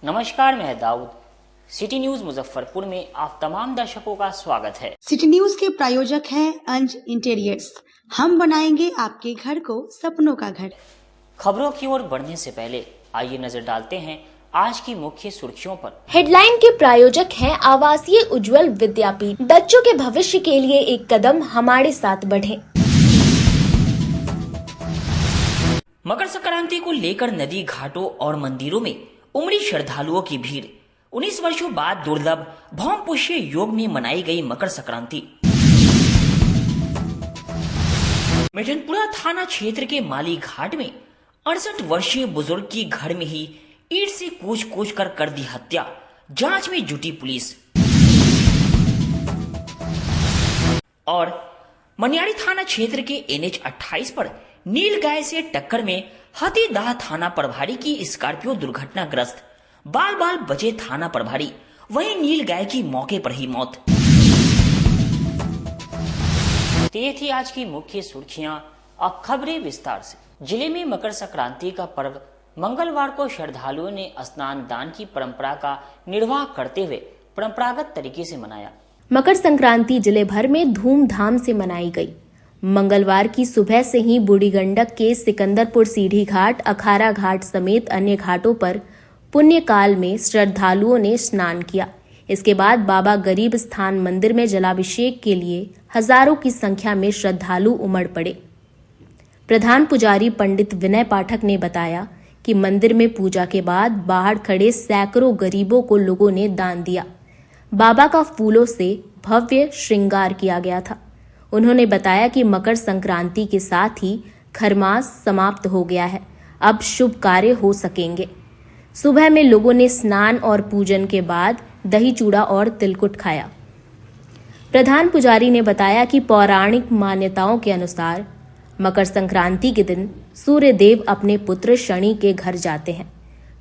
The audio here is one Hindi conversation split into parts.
नमस्कार, मैं दाऊद। सिटी न्यूज मुजफ्फरपुर में आप तमाम दर्शकों का स्वागत है। सिटी न्यूज के प्रायोजक हैं अंज इंटीरियर्स। हम बनाएंगे आपके घर को सपनों का घर। खबरों की ओर बढ़ने से पहले आइए नजर डालते हैं आज की मुख्य सुर्खियों पर। हेडलाइन के प्रायोजक हैं आवासीय उज्जवल विद्यापीठ। बच्चों के भविष्य के लिए एक कदम हमारे साथ बढ़ें। मकर संक्रांति को लेकर नदी घाटों और मंदिरों में उमड़ी श्रद्धालुओं की भीड़। 19 वर्षों बाद दुर्लभ भौम पुष्य योग में मनाई गई मकर संक्रांति। मिठनपुरा थाना क्षेत्र के माली घाट में 68 वर्षीय बुजुर्ग की घर में ही ईंट से कूच कर दी हत्या। जांच में जुटी पुलिस। और मनियारी थाना क्षेत्र के NH 28 पर नील गाय से टक्कर में हथीदाह थाना प्रभारी की स्कॉर्पियो दुर्घटनाग्रस्त। बाल बाल बचे थाना प्रभारी, वहीं नील गाय की मौके पर ही मौत। ये थी आज की मुख्य सुर्खियां। अब खबरें विस्तार से। जिले में मकर संक्रांति का पर्व मंगलवार को श्रद्धालुओं ने स्नान दान की परंपरा का निर्वाह करते हुए परंपरागत तरीके से मनाया। मकर संक्रांति जिले भर में धूमधाम से मनाई गई। मंगलवार की सुबह से ही बूढ़ी गंडक के सिकंदरपुर सीढ़ी घाट, अखाड़ा घाट समेत अन्य घाटों पर पुण्य काल में श्रद्धालुओं ने स्नान किया। इसके बाद बाबा गरीब स्थान मंदिर में जलाभिषेक के लिए हजारों की संख्या में श्रद्धालु उमड़ पड़े। प्रधान पुजारी पंडित विनय पाठक ने बताया कि मंदिर में पूजा के बाद बाहर खड़े सैकड़ों गरीबों को लोगों ने दान दिया। बाबा का फूलों से भव्य श्रृंगार किया गया था। उन्होंने बताया कि मकर संक्रांति के साथ ही खरमास समाप्त हो गया है, अब शुभ कार्य हो सकेंगे। सुबह में लोगों ने स्नान और पूजन के बाद दही चूड़ा और तिलकुट खाया। प्रधान पुजारी ने बताया कि पौराणिक मान्यताओं के अनुसार मकर संक्रांति के दिन सूर्य देव अपने पुत्र शनि के घर जाते हैं।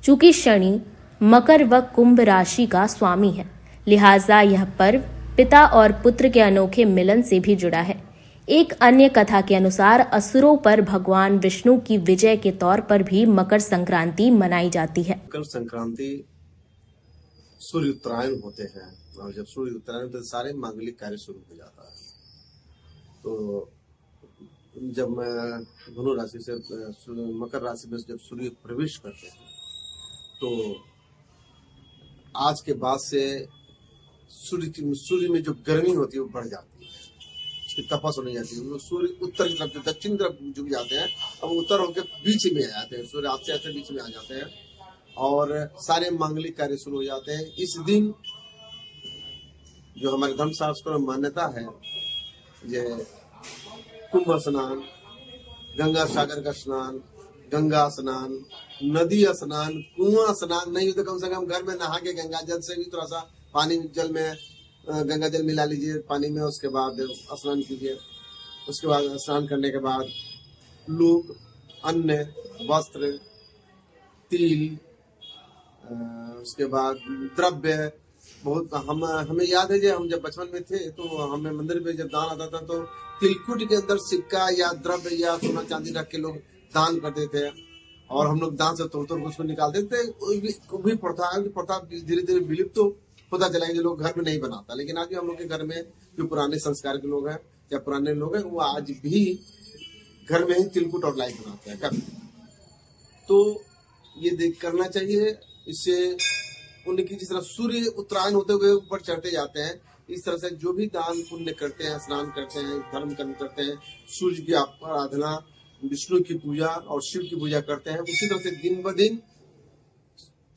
चूंकि शनि मकर व कुंभ राशि का स्वामी है, लिहाजा यह पर्व पिता और पुत्र के अनोखे मिलन से भी जुड़ा है। एक अन्य कथा के अनुसार असुरों पर भगवान विष्णु की विजय के तौर पर भी मकर संक्रांति मनाई जाती है। मकर संक्रांति सूर्य उत्तरायण होते हैं और जब सूर्य उत्तरायण तो सारे मांगलिक कार्य शुरू हो जाता है। तो जब धनु राशि से मकर राशि में जब सूर्य प्रवेश करते हैं तो आज के बाद से सूर्य में जो गर्मी होती है वो बढ़ जाती है, उसकी तपस होने जाती है। सूर्य उत्तर की तरफ दक्षिण की तरफ झुक जाते हैं, अब उत्तर होकर बीच में आ जाते हैं। सूर्य आपसे ऐसे बीच में आ जाते हैं और सारे मांगलिक कार्य शुरू हो जाते हैं। इस दिन जो हमारे धर्मशास्त्र में मान्यता है, ये कुंभ स्नान, गंगा सागर का स्नान, गंगा स्नान, नदी स्नान, कुआं स्नान नहीं तो कम से कम घर में नहा के गंगा जल से भी थोड़ा सा पानी जल में गंगा जल मिला लीजिए पानी में, उसके बाद स्नान कीजिए। उसके बाद स्नान करने के बाद लोग अन्न, वस्त्र, तिल, उसके बाद द्रव्य बहुत हमें याद है जब हम जब बचपन में थे तो हमें मंदिर में जब दान आता था तो तिलकुट के अंदर सिक्का या द्रव्य या सोना चांदी रख के लोग दान करते थे और हम लोग दान से तोड़ उसको निकालते थे। भी प्रथा धीरे धीरे विलुप्त तो होता चला गया, जो लोग घर में नहीं बनाता। लेकिन आज भी हम लोग के घर में जो पुराने संस्कार के लोग हैं या पुराने लोग हैं वो आज भी घर में ही तिलकुट और लाई बनाते हैं। तो ये करना चाहिए। इससे उनकी जिस तरह सूर्य उत्तरायण होते हुए ऊपर चढ़ते जाते हैं, इस तरह से जो भी दान पुण्य करते हैं, स्नान करते हैं, धर्म कर्म करते हैं, सूर्य की आराधना, विष्णु की पूजा और शिव की पूजा करते हैं, उसी तरह से दिन ब दिन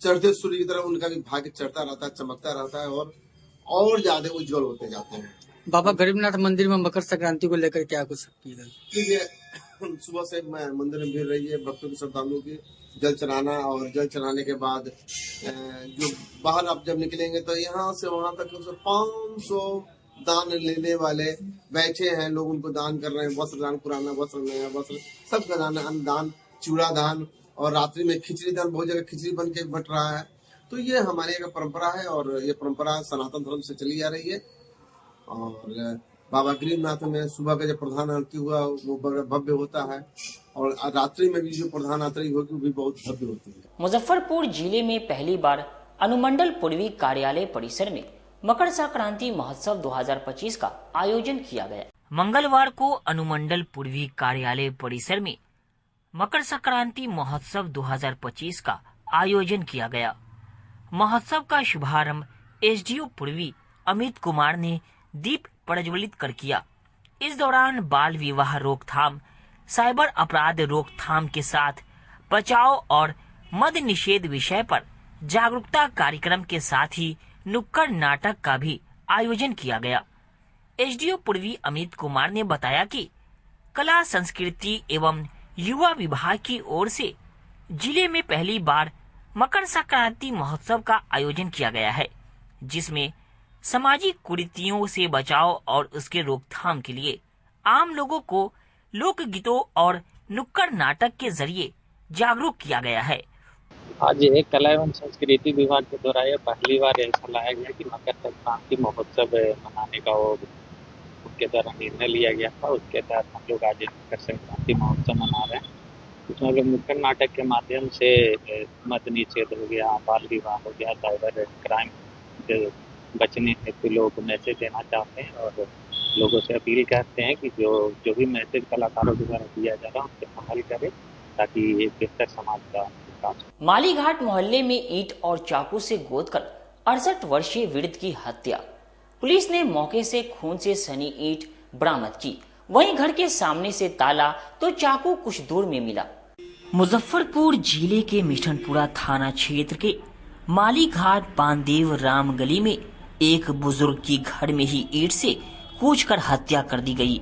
चढ़ते सूर्य की तरफ उनका भी भाग्य चढ़ता रहता है, चमकता रहता है और ज्यादा उज्जवल होते जाते हैं। बाबा गरीबनाथ मंदिर में मकर संक्रांति को लेकर क्या कुछ देखिए, सुबह से मंदिर में भीड़ रही है भक्तों की, श्रद्धालुओं की। जल चढ़ाना और जल चढ़ाने के बाद जो बाहर आप जब निकलेंगे तो यहाँ से वहां तक 500 दान लेने वाले बैठे हैं। लोग उनको दान कर रहे हैं, वस्त्र दान, पुराना वस्त्र, नया वस्त्र, सबका दान, अन्न दान, चूड़ा दान और रात्रि में खिचड़ी दान। बहुत जगह खिचड़ी बन के बट रहा है। तो ये हमारे यहाँ का परंपरा है और ये परंपरा सनातन धर्म से चली आ रही है। और बाबा गरीबनाथ में सुबह का जो प्रधान आरती हुआ वो भव्य होता है और रात्रि में भी जो प्रधान आरती होगी वो भी बहुत भव्य होती है। मुजफ्फरपुर जिले में पहली बार अनुमंडल पूर्वी कार्यालय परिसर में मकर संक्रांति महोत्सव 2025 का आयोजन किया गया। मंगलवार को अनुमंडल पूर्वी कार्यालय परिसर में मकर संक्रांति महोत्सव 2025 का आयोजन किया गया। महोत्सव का शुभारंभ एसडीओ पूर्वी अमित कुमार ने दीप प्रज्वलित कर किया। इस दौरान बाल विवाह रोकथाम, साइबर अपराध रोकथाम के साथ बचाव और मद्य निषेध विषय पर जागरूकता कार्यक्रम के साथ ही नुक्कड़ नाटक का भी आयोजन किया गया। एसडीओ पूर्वी अमित कुमार ने बताया कि कला संस्कृति एवं युवा विभाग की ओर से जिले में पहली बार मकर संक्रांति महोत्सव का आयोजन किया गया है, जिसमें सामाजिक कुरीतियों से बचाव और उसके रोकथाम के लिए आम लोगों को लोक गीतों और नुक्कड़ नाटक के जरिए जागरूक किया गया है। आज एक कला एवं संस्कृति विभाग के द्वारा यह पहली बार ऐसा लाया गया कि मकर संक्रांति महोत्सव मनाने का उनके द्वारा निर्णय लिया गया था। उसके तहत हम लोग आज मकर संक्रांति महोत्सव मना रहे हैं। उसमें लोग नुक्कड़ नाटक के माध्यम से मद्य निषेध हो गया, बाल विवाह हो गया, साइबर क्राइम से बचने हेतु लोग मैसेज देना चाहते हैं और लोगों से अपील करते हैं कि जो भी मैसेज कलाकारों के द्वारा दिया जा रहा है उस पर अमल करें ताकि एक बेहतर समाज का विकास। मालीघाट मोहल्ले में ईंट और चाकू से गोदकर 68 वर्षीय वृद्ध की हत्या। पुलिस ने मौके से खून से सनी ईंट बरामद की। वहीं घर के सामने से ताला तो चाकू कुछ दूर में मिला। मुजफ्फरपुर जिले के मिठनपुरा थाना क्षेत्र के मालीघाट पानदेव राम गली में एक बुजुर्ग की घर में ही ईंट से कूचकर हत्या कर दी गई।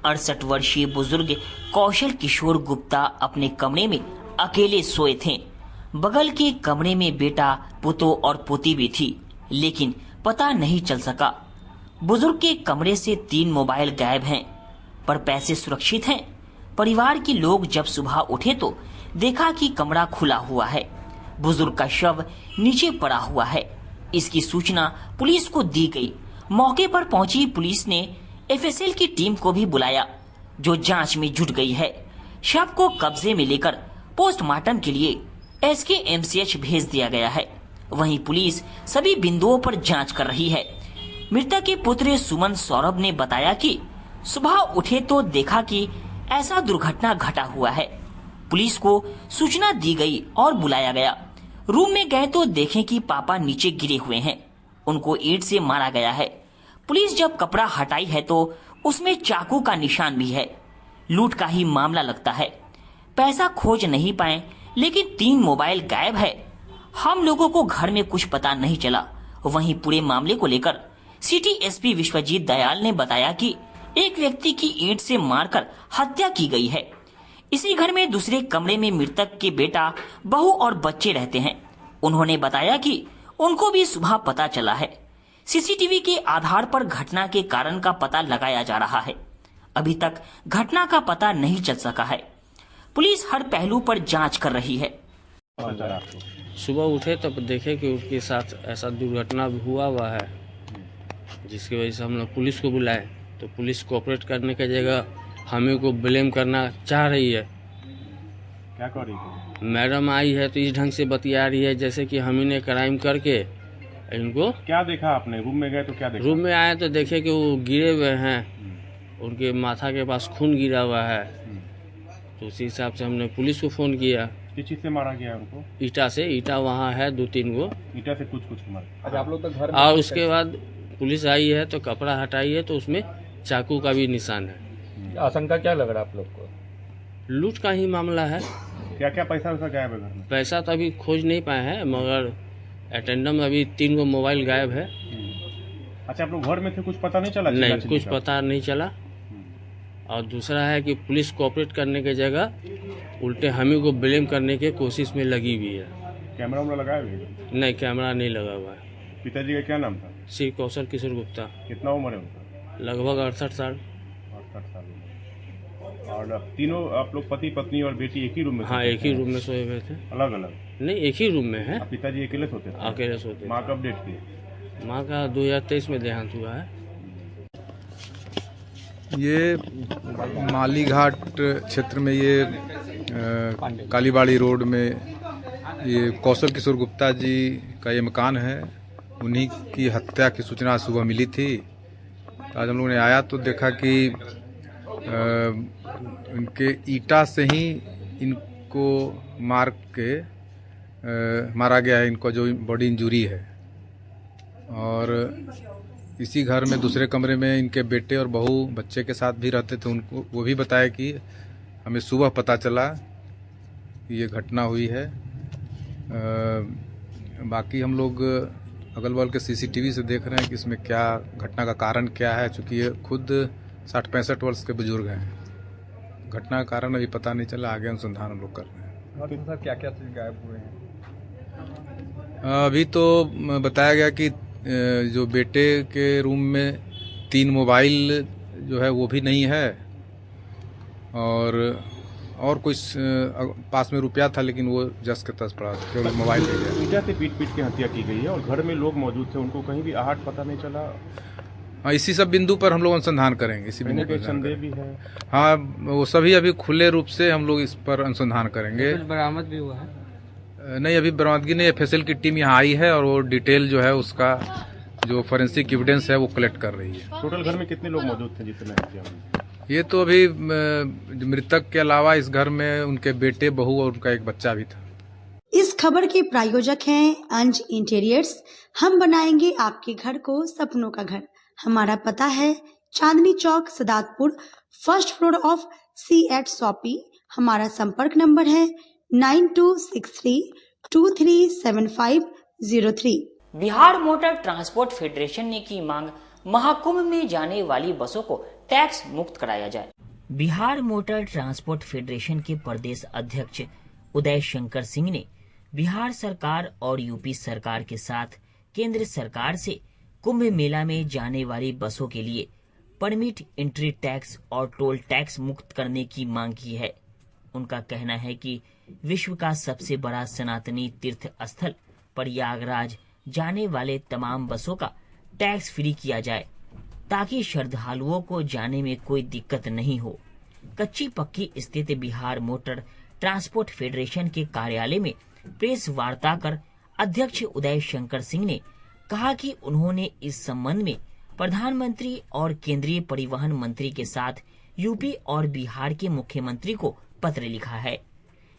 68 वर्षीय बुजुर्ग कौशल किशोर गुप्ता अपने कमरे में अकेले सोए थे। बगल के कमरे में बेटा, पुतो और पोती भी थी, लेकिन पता नहीं चल सका। बुजुर्ग के कमरे से 3 मोबाइल गायब हैं, पर पैसे सुरक्षित हैं। परिवार के लोग जब सुबह उठे तो देखा कि कमरा खुला हुआ है, बुजुर्ग का शव नीचे पड़ा हुआ है। इसकी सूचना पुलिस को दी गई। मौके पर पहुंची पुलिस ने एफएसएल की टीम को भी बुलाया, जो जांच में जुट गई है। शव को कब्जे में लेकर पोस्टमार्टम के लिए एसकेएमसीएच भेज दिया गया है। वहीं पुलिस सभी बिंदुओं पर जांच कर रही है। मृतक के पुत्र सुमन सौरभ ने बताया कि सुबह उठे तो देखा कि ऐसा दुर्घटना घटा हुआ है। पुलिस को सूचना दी गई और बुलाया गया। रूम में गए तो देखें कि पापा नीचे गिरे हुए हैं, उनको ईंट से मारा गया है। पुलिस जब कपड़ा हटाई है तो उसमें चाकू का निशान भी है। लूट का ही मामला लगता है। पैसा खोज नहीं पाए, लेकिन 3 मोबाइल गायब है। हम लोगों को घर में कुछ पता नहीं चला। वहीं पूरे मामले को लेकर सिटी एसपी विश्वजीत दयाल ने बताया कि एक व्यक्ति की ईंट से मारकर हत्या की गई है। इसी घर में दूसरे कमरे में मृतक के बेटा, बहू और बच्चे रहते हैं। उन्होंने बताया कि उनको भी सुबह पता चला है। सीसीटीवी के आधार पर घटना के कारण का पता लगाया जा रहा है। अभी तक घटना का पता नहीं चल सका है। पुलिस हर पहलू पर जांच कर रही है। सुबह उठे तब देखे कि उसके साथ ऐसा दुर्घटना हुआ है, जिसकी वजह से हम लोग पुलिस को बुलाए। तो पुलिस कोऑपरेट करने की जगह हमें को ब्लेम करना चाह रही है। क्या कर रही है? मैडम आई है तो इस ढंग से बतिया रही है जैसे कि हम ही ने क्राइम करके इनको। क्या देखा आपने? रूम में गए तो क्या देखा? रूम में आए तो देखे कि वो गिरे हुए हैं, उनके माथा के पास खून गिरा हुआ है। तो उसी हिसाब से हमने पुलिस को फोन किया। किस चीज से मारा गया उनको? ईटा से। ईटा वहाँ है 2-3 गो ईटा से कुछ मारा। अच्छा, आप लोग तो घर में। और उसके बाद पुलिस आई है तो कपड़ा हटाई है तो उसमें चाकू का भी निशान है। आशंका क्या लग रहा है आप लोग को? लूट का ही मामला है। क्या क्या पैसा वैसा गायब है घर में? पैसा तो अभी खोज नहीं पाए हैं, मगर अटेंडम अभी 3 गो मोबाइल गायब है। अच्छा, आप लोग घर में थे, कुछ पता नहीं चला? नहीं, कुछ पता नहीं चला। और दूसरा है कि पुलिस कोऑपरेट करने की जगह उल्टे हमें को ब्लेम करने की कोशिश में लगी हुई है। कैमरा वैमरा लगाया हुआ है? नहीं, कैमरा नहीं लगा हुआ है। पिताजी का क्या नाम था? श्री कौशल किशोर गुप्ता। कितना उम्र है उनका? लगभग 68 साल। 68 साल। और तीनों आप लोग पति पत्नी और बेटी एक ही रूम में? हाँ, एक ही रूम में सोए हुए थे। अलग अलग? नहीं, एक ही रूम में है। पिताजी अकेले सोते थे? अकेले सोते। माँ कब डेट की? माँ का 2023 में देहांत हुआ है। ये मालीघाट क्षेत्र में, ये कालीबाड़ी रोड में, ये कौशल किशोर गुप्ता जी का ये मकान है, उन्हीं की हत्या की सूचना सुबह मिली थी। आज हम लोगों ने आया तो देखा कि इनके ईटा से ही इनको मारा गया है, इनको जो बॉडी इंजरी है। और इसी घर में दूसरे कमरे में इनके बेटे और बहू बच्चे के साथ भी रहते थे। उनको वो भी बताया कि हमें सुबह पता चला कि ये घटना हुई है। बाकी हम लोग अगल बगल के सीसीटीवी से देख रहे हैं कि इसमें क्या घटना का कारण क्या है, चूँकि ये खुद 60-65 वर्ष के बुजुर्ग हैं। घटना का कारण अभी पता नहीं चला, आगे अनुसंधान हम लोग कर रहे हैं। और सर क्या क्या चीज गायब हुए हैं? अभी तो बताया गया कि जो बेटे के रूम में 3 मोबाइल जो है वो भी नहीं है, और कुछ पास में रुपया था लेकिन वो जस के तस पड़ा, केवल मोबाइल ले गया। ईंटा से पीट के हत्या की गई है और घर में लोग मौजूद थे, उनको कहीं भी आहट पता नहीं चला। हाँ, इसी सब बिंदु पर हम लोग अनुसंधान करेंगे। इसी बिंदु पर संदेह भी है। हाँ, वो सभी अभी खुले रूप से हम लोग इस पर अनुसंधान करेंगे। कुछ बरामद भी हुआ है? नहीं, अभी बरामदगी नहीं। एफएसएल की टीम यहाँ आई है और वो डिटेल जो है उसका जो फॉरेंसिक एविडेंस है वो कलेक्ट कर रही है। टोटल घर में कितने लोग मौजूद थे जितने हत्या हुई? ये तो अभी मृतक के अलावा इस घर में उनके बेटे, बहू और उनका एक बच्चा भी था। इस खबर के प्रायोजक हैं अंज इंटीरियर्स। हम बनाएंगे आपके घर को सपनों का घर। हमारा पता है Chandni Chowk, Sadatpur, 1st floor of C@ shoppe. हमारा संपर्क नंबर है 9263237503। बिहार मोटर ट्रांसपोर्ट फेडरेशन ने की मांग, महाकुंभ में जाने वाली बसों को टैक्स मुक्त कराया जाए। बिहार मोटर ट्रांसपोर्ट फेडरेशन के प्रदेश अध्यक्ष उदय शंकर सिंह ने बिहार सरकार और यूपी सरकार के साथ केंद्र सरकार से कुंभ मेला में जाने वाली बसों के लिए परमिट, एंट्री टैक्स और टोल टैक्स मुक्त करने की मांग की है। उनका कहना है कि विश्व का सबसे बड़ा सनातनी तीर्थ स्थल प्रयागराज जाने वाले तमाम बसों का टैक्स फ्री किया जाए ताकि श्रद्धालुओं को जाने में कोई दिक्कत नहीं हो। कच्ची पक्की स्थित बिहार मोटर ट्रांसपोर्ट फेडरेशन के कार्यालय में प्रेस वार्ता कर अध्यक्ष उदय शंकर सिंह ने कहा कि उन्होंने इस संबंध में प्रधानमंत्री और केंद्रीय परिवहन मंत्री के साथ यूपी और बिहार के मुख्यमंत्री को पत्र लिखा है।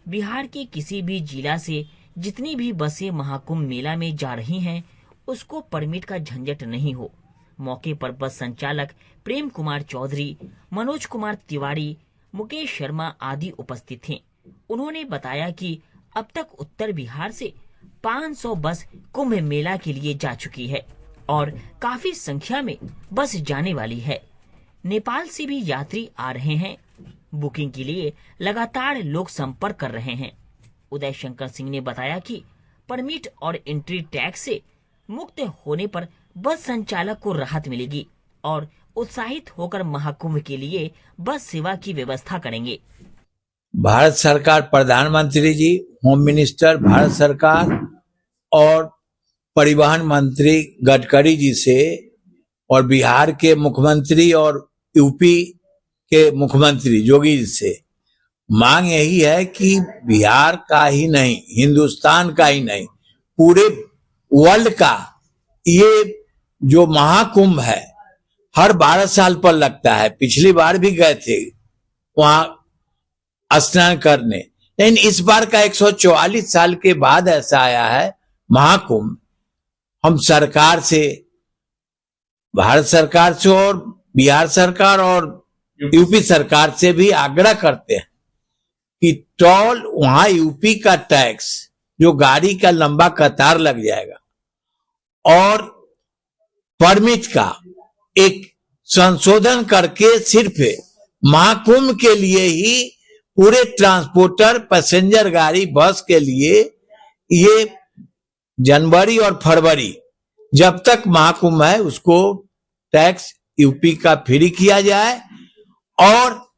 बिहार के किसी भी जिला से जितनी भी बसें महाकुंभ मेला में जा रही हैं, उसको परमिट का झंझट नहीं हो। मौके पर बस संचालक प्रेम कुमार चौधरी, मनोज कुमार तिवारी, मुकेश शर्मा आदि उपस्थित थे। उन्होंने बताया कि अब तक उत्तर बिहार से 500 बस कुंभ मेला के लिए जा चुकी है और काफी संख्या में बस जाने वाली है। नेपाल से भी यात्री आ रहे हैं। बुकिंग के लिए लगातार लोग संपर्क कर रहे हैं। उदय शंकर सिंह ने बताया कि परमिट और एंट्री टैक्स से मुक्त होने पर बस संचालक को राहत मिलेगी और उत्साहित होकर महाकुंभ के लिए बस सेवा की व्यवस्था करेंगे। भारत सरकार, प्रधानमंत्री जी, होम मिनिस्टर भारत सरकार और परिवहन मंत्री गडकरी जी से और बिहार के मुख्यमंत्री और यूपी के मुख्यमंत्री योगी जी से मांग यही है कि बिहार का ही नहीं, हिंदुस्तान का ही नहीं, पूरे वर्ल्ड का ये जो महाकुंभ है हर 12 साल पर लगता है। पिछली बार भी गए थे वहां स्नान करने, लेकिन इस बार का 144 साल के बाद ऐसा आया है महाकुंभ। हम सरकार से, भारत सरकार से और बिहार सरकार और यूपी सरकार से भी आग्रह करते हैं कि टोल, वहां यूपी का टैक्स जो गाड़ी का लंबा कतार लग जाएगा, और परमिट का एक संशोधन करके सिर्फ महाकुंभ के लिए ही पूरे ट्रांसपोर्टर, पैसेंजर गाड़ी, बस के लिए ये जनवरी और फरवरी जब तक महाकुंभ है उसको टैक्स यूपी का फ्री किया जाए, और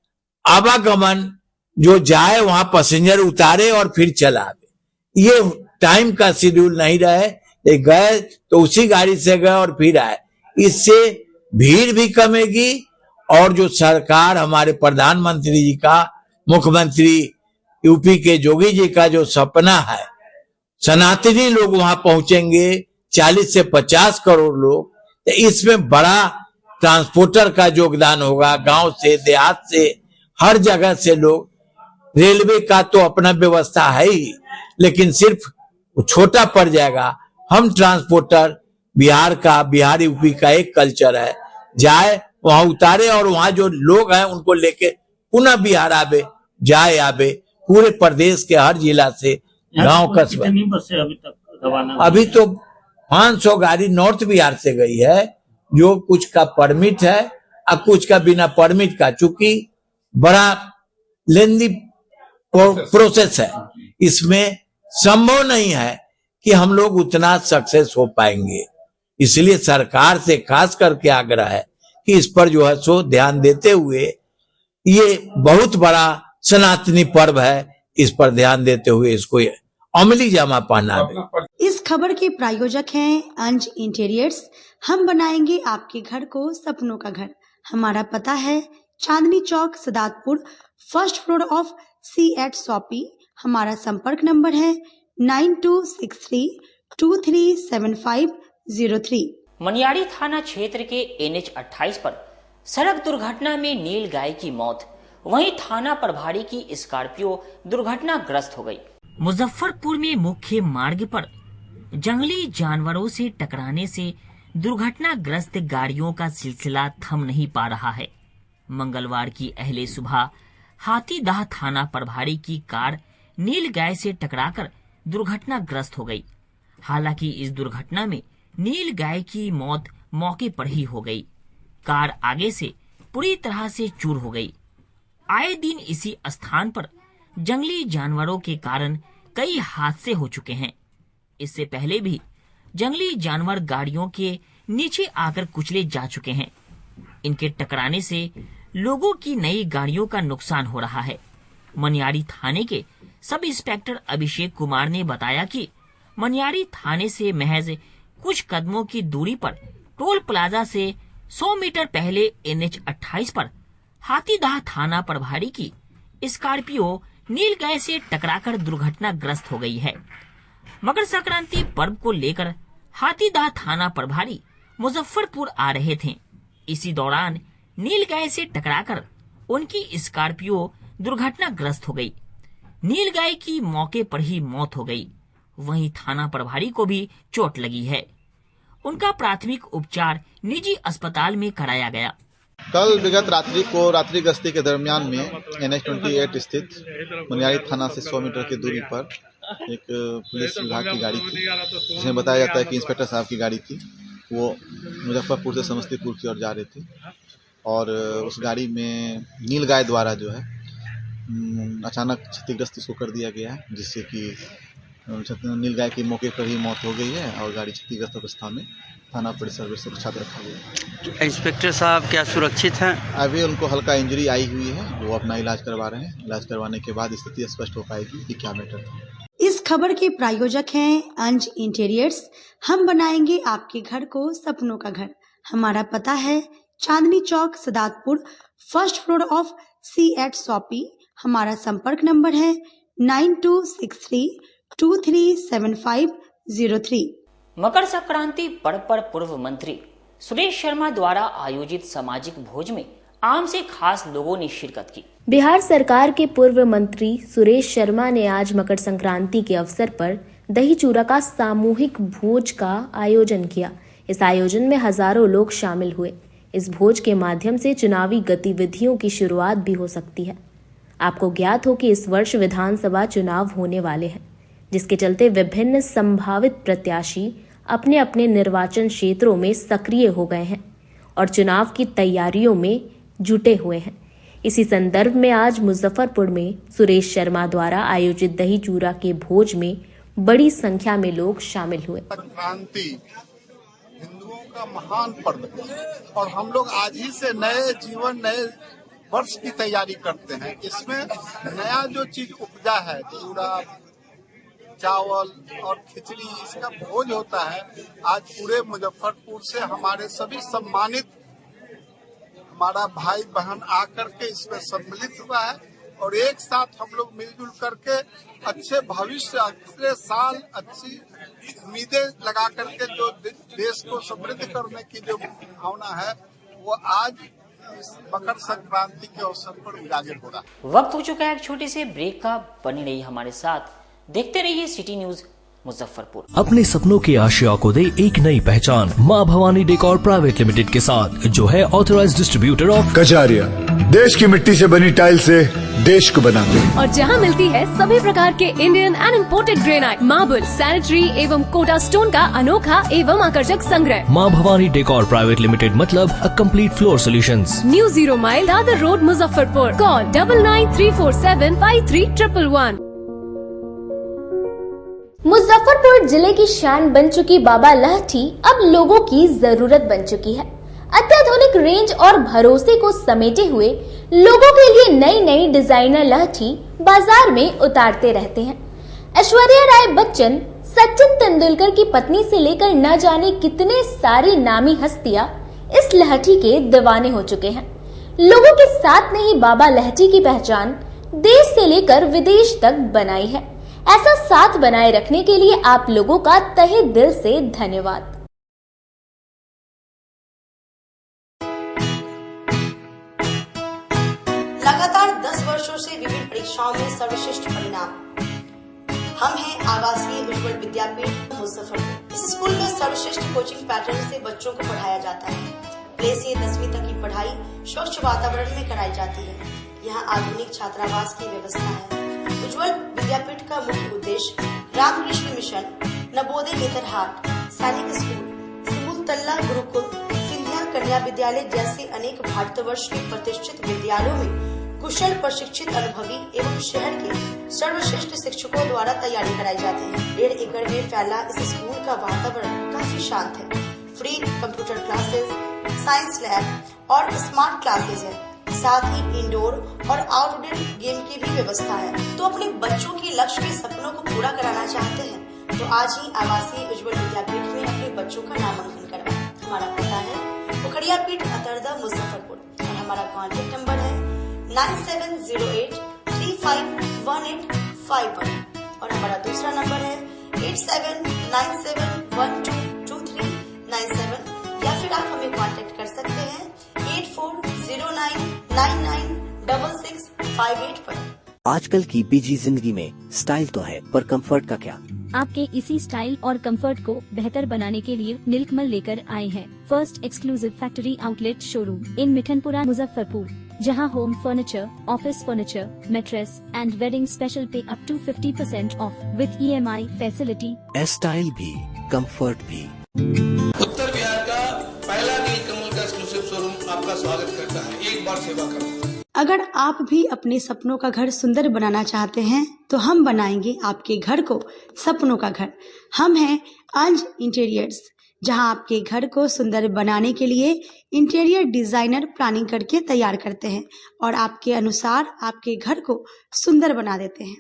आवागमन जो जाए वहां पैसेंजर उतारे और फिर चलावे। ये टाइम का शेड्यूल नहीं रहे, गए तो उसी गाड़ी से गए और फिर आए। इससे भीड़ भी कमेगी और जो सरकार, हमारे प्रधानमंत्री जी का, मुख्यमंत्री यूपी के योगी जी का जो सपना है सनातनी लोग वहां पहुंचेंगे, 40 से 50 करोड़ लोग, तो इसमें बड़ा ट्रांसपोर्टर का योगदान होगा। गांव से, देहात से, हर जगह से लोग, रेलवे का तो अपना व्यवस्था है ही, लेकिन सिर्फ छोटा पड़ जाएगा। हम ट्रांसपोर्टर बिहार यूपी का एक कल्चर है, जाए वहां उतारे और वहां जो लोग हैं उनको लेके पुनः बिहार आवे पूरे प्रदेश के हर जिला से, गांव कस्बा। अभी तो 500 गाड़ी नॉर्थ बिहार से गई है, जो कुछ का परमिट है और कुछ का बिना परमिट का, चूंकि बड़ा लेंदी प्रोसेस है, इसमें संभव नहीं है कि हम लोग उतना सक्सेस हो पाएंगे। इसलिए सरकार से खास करके आग्रह है कि इस पर जो है सो ध्यान देते हुए, ये बहुत बड़ा सनातनी पर्व है, इस पर ध्यान देते हुए इसको अमली जामा पहनावे। इस खबर के प्रायोजक हैं अंज इंटीरियर्स। हम बनाएंगे आपके घर को सपनों का घर। हमारा पता है Chandni Chowk, Sadatpur, first floor of C@ shoppe. हमारा संपर्क नंबर है 9263237503। मनियारी थाना क्षेत्र के NH 28 पर सड़क दुर्घटना में नील गाय की मौत, वहीं थाना प्रभारी की स्कॉर्पियो दुर्घटनाग्रस्त हो गई। मुजफ्फरपुर में मुख्य मार्ग पर जंगली जानवरों से टकराने से दुर्घटनाग्रस्त गाड़ियों का सिलसिला थम नहीं पा रहा है। मंगलवार की अहले सुबह हाथीदह थाना प्रभारी की कार नील गाय से टकराकर दुर्घटनाग्रस्त हो गई। हालांकि इस दुर्घटना में नील गाय की मौत मौके पर ही हो गई। कार आगे से पूरी तरह से चूर हो गई। आए दिन इसी स्थान पर जंगली जानवरों के कारण कई हादसे हो चुके हैं। इससे पहले भी जंगली जानवर गाड़ियों के नीचे आकर कुचले जा चुके हैं। इनके टकराने से लोगों की नई गाड़ियों का नुकसान हो रहा है। मनियारी थाने के सब इंस्पेक्टर अभिषेक कुमार ने बताया कि मनियारी थाने से महज कुछ कदमों की दूरी पर टोल प्लाजा से 100 मीटर पहले NH 28 पर हाथीदह थाना प्रभारी की स्कॉर्पियो नील गाय से टकराकर दुर्घटनाग्रस्त हो गई है। मकर संक्रांति पर्व को लेकर हाथीदह थाना प्रभारी मुजफ्फरपुर आ रहे थे। इसी दौरान नील गाय से टकराकर उनकी स्कॉर्पियो दुर्घटनाग्रस्त हो गई। नील गाय की मौके पर ही मौत हो गई। वहीं थाना प्रभारी को भी चोट लगी है। उनका प्राथमिक उपचार निजी अस्पताल में कराया गया। कल विगत रात्रि को रात्रि गश्ती के दरमियान में NH 28 स्थित मनियारी थाना से 100 मीटर की दूरी पर एक पुलिस विभाग की गाड़ी थी, जिसमें बताया जाता है कि इंस्पेक्टर साहब की गाड़ी थी। वो मुजफ्फरपुर से समस्तीपुर की ओर जा रही थी और उस गाड़ी में नील गाय द्वारा जो है अचानक क्षतिग्रस्त इसको कर दिया गया है, जिससे कि नील गाय की मौके पर ही मौत हो गई है और गाड़ी क्षतिग्रस्त अवस्था में थाना परिसर में सुरक्षित रखा गया है। इंस्पेक्टर साहब क्या सुरक्षित हैं? अभी उनको हल्का इंजरी आई हुई है, वो अपना इलाज करवा रहे हैं। इलाज करवाने के बाद स्थिति स्पष्ट हो पाएगी कि क्या मैटर था। इस खबर के प्रायोजक हैं अंज इंटीरियर्स। हम बनाएंगे आपके घर को सपनों का घर। हमारा पता है Chandni Chowk, Sadatpur, first floor of C@ shoppe. हमारा संपर्क नंबर है 9263237503। मकर संक्रांति पर्व पर पूर्व मंत्री सुरेश शर्मा द्वारा आयोजित सामाजिक भोज में आम से खास लोगों ने शिरकत की। बिहार सरकार के पूर्व मंत्री सुरेश शर्मा ने आज मकर संक्रांति के अवसर पर दही चूड़ा का सामूहिक भोज का आयोजन किया। इस आयोजन में हजारों लोग शामिल हुए। इस भोज के माध्यम से चुनावी गतिविधियों की शुरुआत भी हो सकती है। आपको ज्ञात हो कि इस वर्ष विधानसभा चुनाव होने वाले हैं, जिसके चलते विभिन्न संभावित प्रत्याशी अपने अपने निर्वाचन क्षेत्रों में सक्रिय हो गए हैं और चुनाव की तैयारियों में जुटे हुए हैं। इसी संदर्भ में आज मुजफ्फरपुर में सुरेश शर्मा द्वारा आयोजित दही चूड़ा के भोज में बड़ी संख्या में लोग शामिल हुए। संक्रांति हिंदुओं का महान पर्व और हम लोग आज ही से नए जीवन, नए वर्ष की तैयारी करते हैं। इसमें नया जो चीज उपजा है, चूड़ा, चावल और खिचड़ी, इसका भोज होता है। आज पूरे मुजफ्फरपुर से हमारे सभी सम्मानित हमारा भाई बहन आकर के इसमें सम्मिलित हुआ है और एक साथ हम लोग मिलजुल करके अच्छे भविष्य, अगले साल अच्छी उम्मीदें लगा करके जो देश को समृद्ध करने की जो भावना है वो आज इस मकर संक्रांति के अवसर पर उजागर हो रहा है। वक्त हो चुका है एक छोटे से ब्रेक का। बनी रही हमारे साथ, देखते रहिए सिटी न्यूज मुजफ्फरपुर। अपने सपनों की आशिया को दे एक नई पहचान माँ भवानी डेकोर प्राइवेट लिमिटेड के साथ, जो है ऑथराइज्ड डिस्ट्रीब्यूटर ऑफ कजारिया। देश की मिट्टी से बनी टाइल से देश को बनाते हैं। और जहां मिलती है सभी प्रकार के Indian and imported granite, marble, sanitary एवं कोटा स्टोन का अनोखा एवं आकर्षक संग्रह। माँ भवानी डेकोर प्राइवेट लिमिटेड मतलब a complete floor solutions. New 0 mile Dadar road Muzaffarpur. Call 9934753111। Muzaffarpur जिले की शान बन चुकी बाबा लहठी अब लोगों की जरूरत बन चुकी है। अत्याधुनिक रेंज और भरोसे को समेटे हुए लोगों के लिए नई नई डिजाइनर लहठी बाजार में उतारते रहते हैं। ऐश्वर्या राय बच्चन, सचिन तेंदुलकर की पत्नी से लेकर न जाने कितने सारी नामी हस्तियां इस लहठी के दीवाने हो चुके हैं। लोगों के साथ ने ही बाबा लहठी की पहचान देश से लेकर विदेश तक बनाई है। ऐसा साथ बनाए रखने के लिए आप लोगों का तहे दिल से धन्यवाद। लगातार 10 वर्षों से विभिन्न परीक्षाओं में सर्वश्रेष्ठ परिणाम। हम हैं आवासीय उज्ज्वल विद्यापीठ मुजफ्फरपुर। इस स्कूल में सर्वश्रेष्ठ कोचिंग पैटर्न से बच्चों को पढ़ाया जाता है। प्ले से 10वीं तक की पढ़ाई स्वच्छ वातावरण में कराई जाती है। यहाँ आधुनिक छात्रावास की व्यवस्था है। उज्ज्वल विद्यापीठ का मुख्य उद्देश्य रामकृष्ण मिशन, नवोदय नेतरहाट, सैनिक स्कूल, सिमुलतल्ला गुरुकुल, सिंधिया कन्या विद्यालय जैसे अनेक भारतवर्ष के प्रतिष्ठित विद्यालयों में कुशल प्रशिक्षित अनुभवी एवं शहर के सर्वश्रेष्ठ शिक्षकों द्वारा तैयारी कराई जाती है। 1.5 एकड़ में फैला इस स्कूल का वातावरण काफी शांत है। Free computer classes, science lab और स्मार्ट क्लासेस है। साथ ही इंडोर और आउटडोर गेम की भी व्यवस्था है। तो अपने बच्चों के लक्ष्य के सपनों को पूरा कराना चाहते हैं तो आज ही आवासीय उज्ज्वल विद्यापीठ में अपने बच्चों का नामांकन करवाएं। हमारा पता है पोखरिया पीठ अतरदा मुजफ्फरपुर और हमारा कॉन्टेक्ट नंबर है 9708 351851 और हमारा दूसरा नंबर है 8797122397 या फिर आप हमें कॉन्टेक्ट कर सकते हैं 8409996658 पर। आजकल की बिजी जिंदगी में स्टाइल तो है, पर कंफर्ट का क्या? आपके इसी स्टाइल और कंफर्ट को बेहतर बनाने के लिए नीलकमल लेकर आए हैं first exclusive factory outlet showroom in Mithanpura Muzaffarpur, जहां home furniture, office furniture, mattress and wedding special पे up to 50% off with EMI facility. Style भी, कंफर्ट भी। उत्तर बिहार का पहला नीलकमल का एक्सक्लूसिव शोरूम आपका स्वागत करता है। एक बार सेवा करो। अगर आप भी अपने सपनों का घर सुंदर बनाना चाहते हैं तो हम बनाएंगे आपके घर को सपनों का घर। हम हैं अंज इंटीरियर्स, जहां आपके घर को सुंदर बनाने के लिए इंटीरियर डिजाइनर प्लानिंग करके तैयार करते हैं और आपके अनुसार आपके घर को सुंदर बना देते हैं।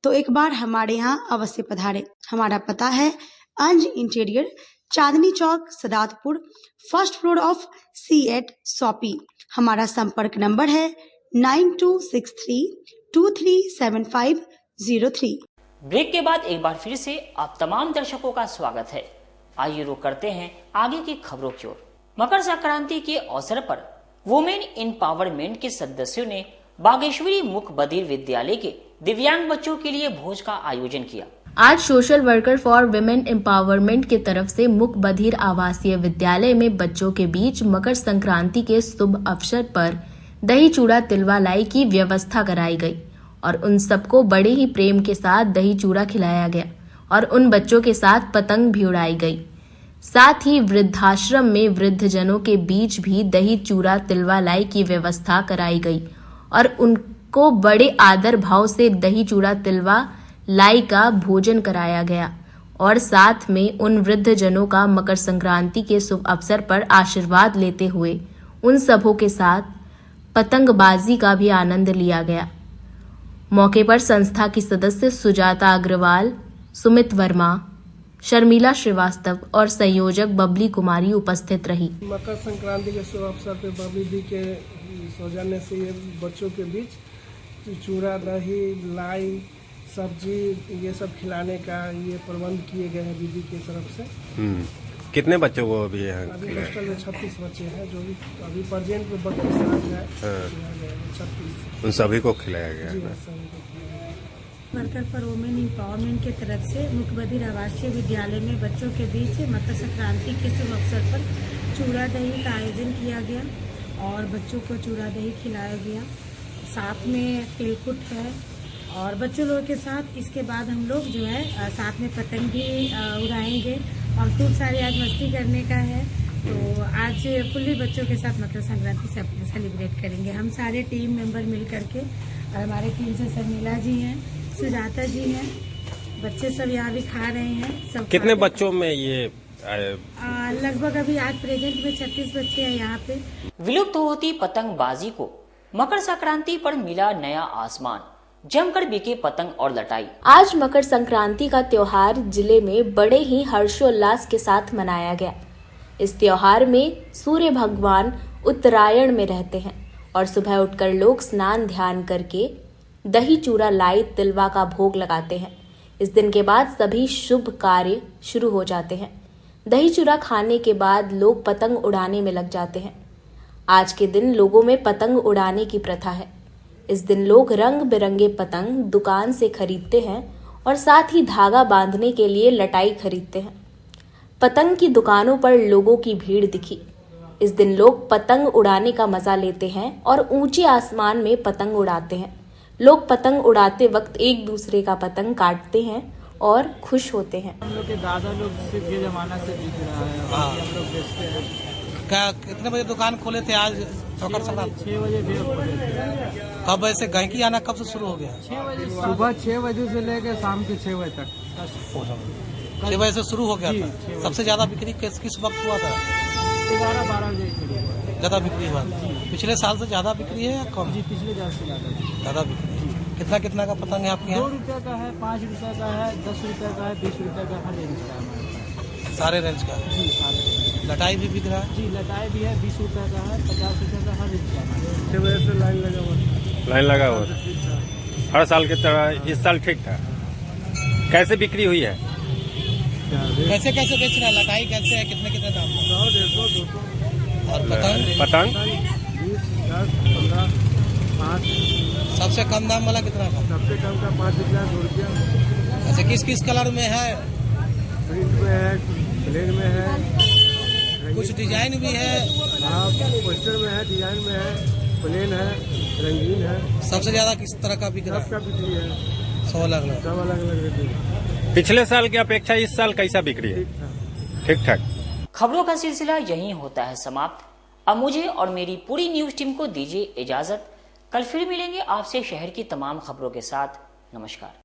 तो एक बार हमारे यहाँ अवश्य पधारें। हमारा पता है Anj interior, Chandni Chowk, Sadatpur, first floor of C8 shoppe. हमारा संपर्क नंबर है 9263237503। ब्रेक के बाद एक बार फिर से आप तमाम दर्शकों का स्वागत है। आइए रुक करते हैं आगे की खबरों की ओर। मकर संक्रांति के अवसर पर वुमेन एम्पावरमेंट के सदस्यों ने बागेश्वरी मुख बधिर विद्यालय के दिव्यांग बच्चों के लिए भोज का आयोजन किया। आज social worker for women empowerment की तरफ से मुख बधिर आवासीय विद्यालय में बच्चों के बीच मकर संक्रांति के शुभ अवसर पर दही चूड़ा तिलवा लाई की व्यवस्था कराई गई और उन सबको बड़े ही प्रेम के साथ दही चूड़ा खिलाया गया और उन बच्चों के साथ पतंग भी उड़ाई गई। साथ ही वृद्धाश्रम में वृद्धजनों के बीच भी दही चूड़ा तिलवा लाई की व्यवस्था कराई गई और उनको बड़े आदर भाव से दही चूड़ा तिलवा लाई का भोजन कराया गया और साथ में उन वृद्धजनों का मकर संक्रांति के शुभ अवसर पर आशीर्वाद लेते हुए उन सबों के साथ पतंगबाजी का भी आनंद लिया गया। मौके पर संस्था की सदस्य सुजाता अग्रवाल, सुमित वर्मा, शर्मिला श्रीवास्तव और संयोजक बबली कुमारी उपस्थित रही। मकर संक्रांति के शुभ अवसर पर बबली दी के सौजन्य से ये बच्चों के बीच चूड़ा, दही, लाई, सब्जी ये सब खिलाने का ये प्रबंध किए गए हैं दीदी की तरफ से। कितने बच्चों को अभी यहाँ अभी हॉस्टल में 36 बच्चे हैं, जो भी अभी प्रेजेंट में 32 है, 36 उन सभी को खिलाया गया। वर्कर फॉर वुमेन एम्पावरमेंट की तरफ से मुख्यमंत्री आवासीय विद्यालय में बच्चों के बीच मकर संक्रांति के शुभ अवसर पर चूड़ा दही का आयोजन किया गया और बच्चों को चूड़ा दही खिलाया गया। साथ में तिलकुट है और बच्चों लोगों के साथ इसके बाद हम लोग जो है साथ में पतंग भी उड़ाएंगे और खूब सारी आज मस्ती करने का है। तो आज फुल्ली बच्चों के साथ मकर संक्रांति से सेलिब्रेट करेंगे हम सारे टीम मेंबर मिल करके। और हमारे टीम से शर्मिला जी हैं, सुजाता जी हैं, बच्चे सब यहाँ भी खा रहे हैं। सब कितने बच्चों में ये लगभग अभी आज प्रेजेंट में 36 बच्चे हैं यहाँ पे। विलुप्त होती पतंगबाजी को मकर संक्रांति पर मिला नया आसमान, जमकर बिके पतंग और लटाई। आज मकर संक्रांति का त्योहार जिले में बड़े ही हर्षोल्लास के साथ मनाया गया। इस त्योहार में सूर्य भगवान उत्तरायण में रहते हैं और सुबह उठकर लोग स्नान ध्यान करके दही चूड़ा लाई तिलवा का भोग लगाते हैं। इस दिन के बाद सभी शुभ कार्य शुरू हो जाते हैं। दही चूड़ा खाने के बाद लोग पतंग उड़ाने में लग जाते हैं। आज के दिन लोगों में पतंग उड़ाने की प्रथा है। इस दिन लोग रंग बिरंगे पतंग दुकान से खरीदते हैं और साथ ही धागा बांधने के लिए लटाई खरीदते हैं। पतंग की दुकानों पर लोगों की भीड़ दिखी। इस दिन लोग पतंग उड़ाने का मजा लेते हैं और ऊंचे आसमान में पतंग उड़ाते हैं। लोग पतंग उड़ाते वक्त एक दूसरे का पतंग काटते हैं और खुश होते हैं। हम लोग के दादा लोग से ये जमाना से दिख रहा है और हम लोग बेचते हैं। क्या कितने बजे दुकान खोले थे आज? मकर संक्रांति 6 बजे भी खोले थे। कब ऐसे गायकी आना कब से शुरू हो गया? 6 बजे, सुबह 6 बजे से लेकर शाम के 6 बजे तक। 6 बजे से शुरू हो गया था। सबसे ज्यादा बिक्री किस वक्त हुआ था? 11-12 बजे ज्यादा बिक्री हुआ। पिछले साल से ज्यादा बिक्री है या कम? जी पिछले साल से ज्यादा बिक्री। कितना का पतंग है आपके यहाँ? 2 रुपये का है, 5 रुपये का है, 10 रुपये का है, 20 रुपये का, हर रेंज का है। सारे रेंज का? जी सारे। लटाई भी बिक रहा है? जी लटाई भी है, 20 रुपये का है, 50 रुपये का, हर रेंज का है। 6 बजे से लाइन लगा हुआ हर साल की तरह इस साल ठीक था। कैसे बिक्री हुई है? कैसे बेच रहा है? लटाई कैसे है? कितने दाम? 100, 150, 200। और पतंग 20, 10, 15, 5। सबसे कम दाम वाला कितना का? सबसे कम का 5 रुपया, 2 रुपया। अच्छा, किस कलर में है? प्रिंट में है, प्लेन में है, कुछ डिजाइन भी है। हाँ पोस्टर में है, डिजाइन में है, प्लेन है, रंगीन है। सबसे ज्यादा किस तरह का बिक रहा है? सबका बिक्री है। सब अलग अलग। पिछले साल की अपेक्षा इस साल कैसा बिक्री है? ठीक ठाक। खबरों का सिलसिला यहीं होता है समाप्त। अब मुझे और मेरी पूरी न्यूज टीम को दीजिए इजाजत। कल फिर मिलेंगे आपसे शहर की तमाम खबरों के साथ। नमस्कार।